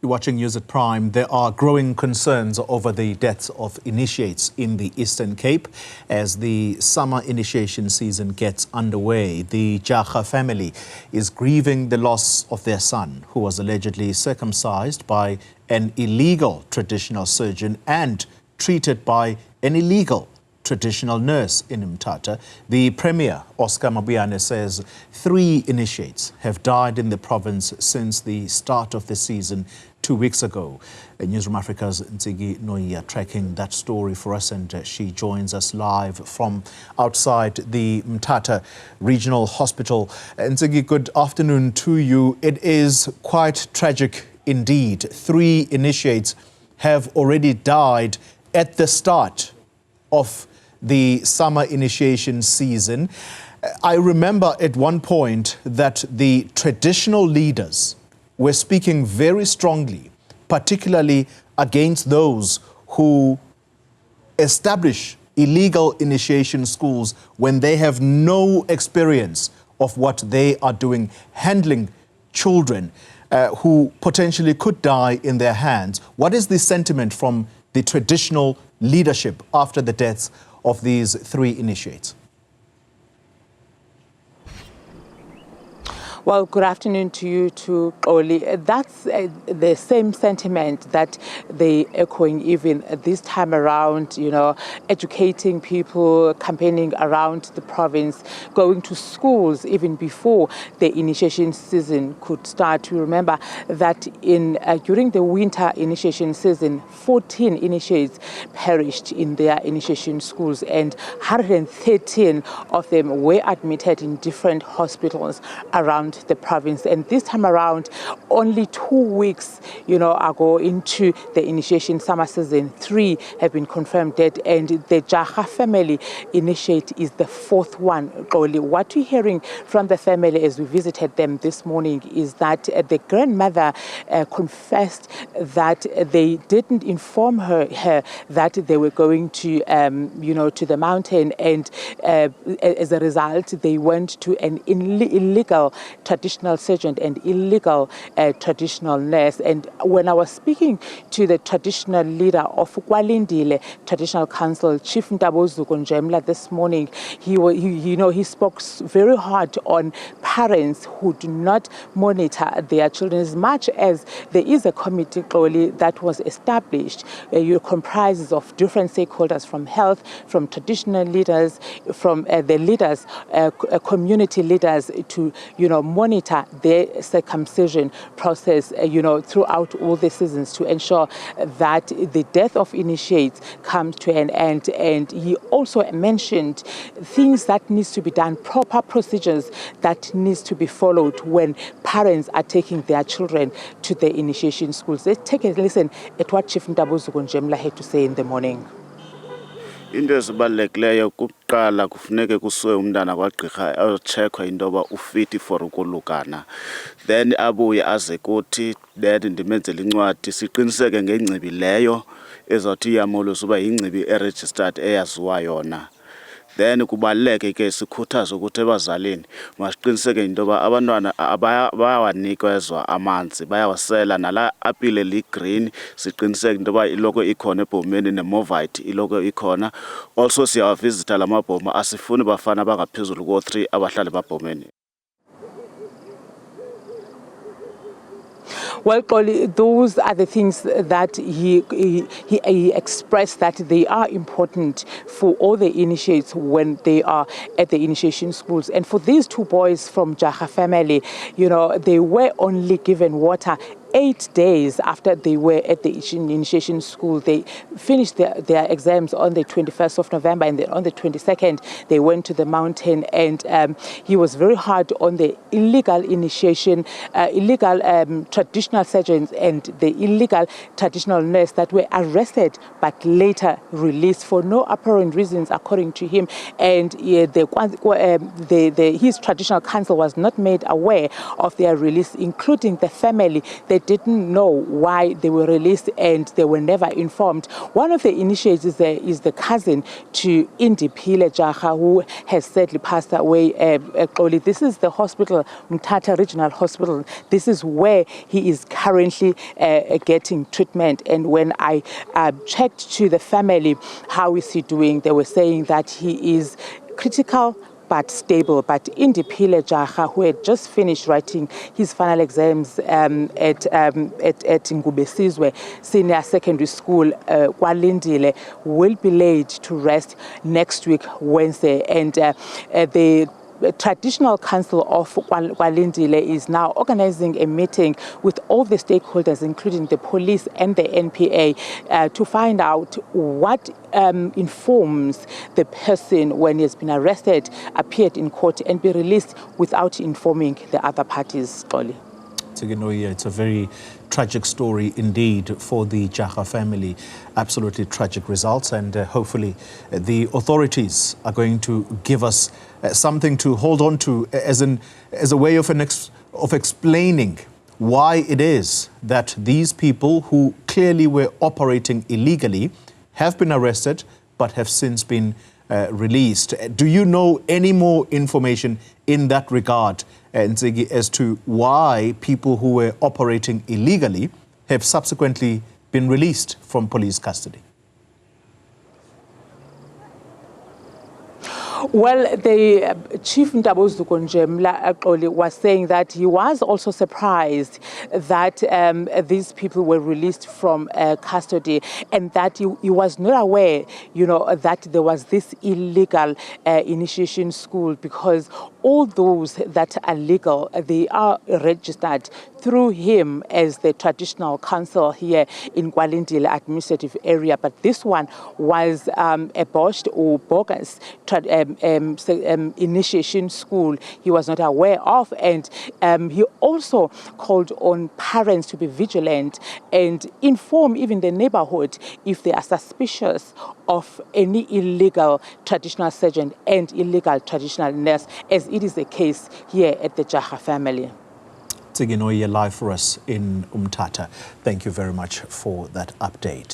You're watching News at Prime. There are growing concerns over the deaths of initiates in the Eastern Cape as the summer initiation season gets underway. The Jara family is grieving the loss of their son, who was allegedly circumcised by an illegal traditional surgeon and treated by an illegal traditional nurse in Mthatha. The Premier, Oscar Mabuyane, says 3 initiates have died in the province since the start of the season 2 weeks ago. Newzroom Afrika's Ntsiki Nohiya tracking that story for us, and she joins us live from outside the Mthatha Regional Hospital. Ntsiki, good afternoon to you. It is quite tragic indeed. 3 initiates have already died at the start of the summer initiation season. I remember at one point that the traditional leaders were speaking very strongly, particularly against those who establish illegal initiation schools when they have no experience of what they are doing, handling children who potentially could die in their hands. What is the sentiment from the traditional leadership after the deaths of these 3 initiates? Well, good afternoon to you too, Oli. That's the same sentiment that they echoing even this time around, you know, educating people, campaigning around the province, going to schools even before the initiation season could start. You remember that during the winter initiation season, 14 initiates perished in their initiation schools, and 113 of them were admitted in different hospitals around the province. And this time around, only 2 weeks, ago into the initiation summer season, 3 have been confirmed dead, and the Jara family initiate is the 4th one. What we're hearing from the family as we visited them this morning is that the grandmother confessed that they didn't inform her that they were going to, to the mountain, and as a result, they went to an illegal traditional surgeon and illegal traditional nurse. And when I was speaking to the traditional leader of Kwalindile Traditional Council, Chief Ntsiki, this morning, he spoke very hard on parents who do not monitor their children. As much as there is a committee that was established, comprises of different stakeholders from health, from traditional leaders, from the leaders, community leaders, to monitor their circumcision process throughout all the seasons to ensure that the death of initiates comes to an end. And he also mentioned things that needs to be done, proper procedures that needs to be followed when parents are taking their children to the initiation schools. Let's take a listen at what Chief Ntsiki had to say in the morning. Into ezibalulekileyo kuqala kufuneke kusuwe umntana kwagqirha ayocheckwa into yoba ufiti for ukulukana, then abuye aze kuthi then ndimenzele incwadi siqiniseke ngengcibi leyo ezawuthi iyamolisa uba yingcibi eregistered eyaziwa yona. Then kubaluleke ke sikhuthaza ukuthi ebazalini masiqiniseke into yoba abantwana bayawanikezwa amanzi, bayawasela, nala apile li-green siqiniseke into yoba iloko ikhona ebhomeni, nemovite iloko ikhona. Also siyawavisita la mabhoma, asifuni bafana bangaphezulu ko-3 abahlala emabhomeni. Well, those are the things that he expressed, that they are important for all the initiates when they are at the initiation schools. And for these 2 boys from Jara family, they were only given water 8 days after they were at the initiation school. They finished their exams on the 21st of November, and then on the 22nd, they went to the mountain. And he was very hard on the illegal initiation, illegal traditional surgeons and the illegal traditional nurse that were arrested but later released for no apparent reasons, according to him. And his traditional council was not made aware of their release, including the family. They didn't know why they were released and they were never informed. One of the initiators there is the cousin to Indiphile Jara, who has sadly passed away. This is the hospital, Mthatha Regional Hospital. This is where he is currently getting treatment. And when I checked to the family, how is he doing, they were saying that he is critical but stable. But Indiphile Jara, who had just finished writing his final exams at Ngubesizwe Senior Secondary School, Kwalindile, will be laid to rest next week, Wednesday. And the Traditional Council of Kwalindile is now organizing a meeting with all the stakeholders, including the police and the NPA, to find out what informs the person when he has been arrested, appeared in court, and be released without informing the other parties. Nohiya, it's a very tragic story indeed for the Jara family. Absolutely tragic results, and hopefully the authorities are going to give us something to hold on to as a way of explaining why it is that these people who clearly were operating illegally have been arrested but have since been released. Do you know any more information in that regard, Ntsiki, as to why people who were operating illegally have subsequently been released from police custody? Well, the Chief Ntsiki was saying that he was also surprised that these people were released from custody, and that he was not aware, that there was this illegal initiation school, because all those that are legal, they are registered through him as the traditional council here in Kwalindile administrative area. But this one was a botched or bogus initiation school he was not aware of. And he also called on parents to be vigilant and inform even the neighborhood if they are suspicious of any illegal traditional surgeon and illegal traditional nurse, as it is the case here at the Jara family. Nohiya, live for us in Mthatha. Thank you very much for that update.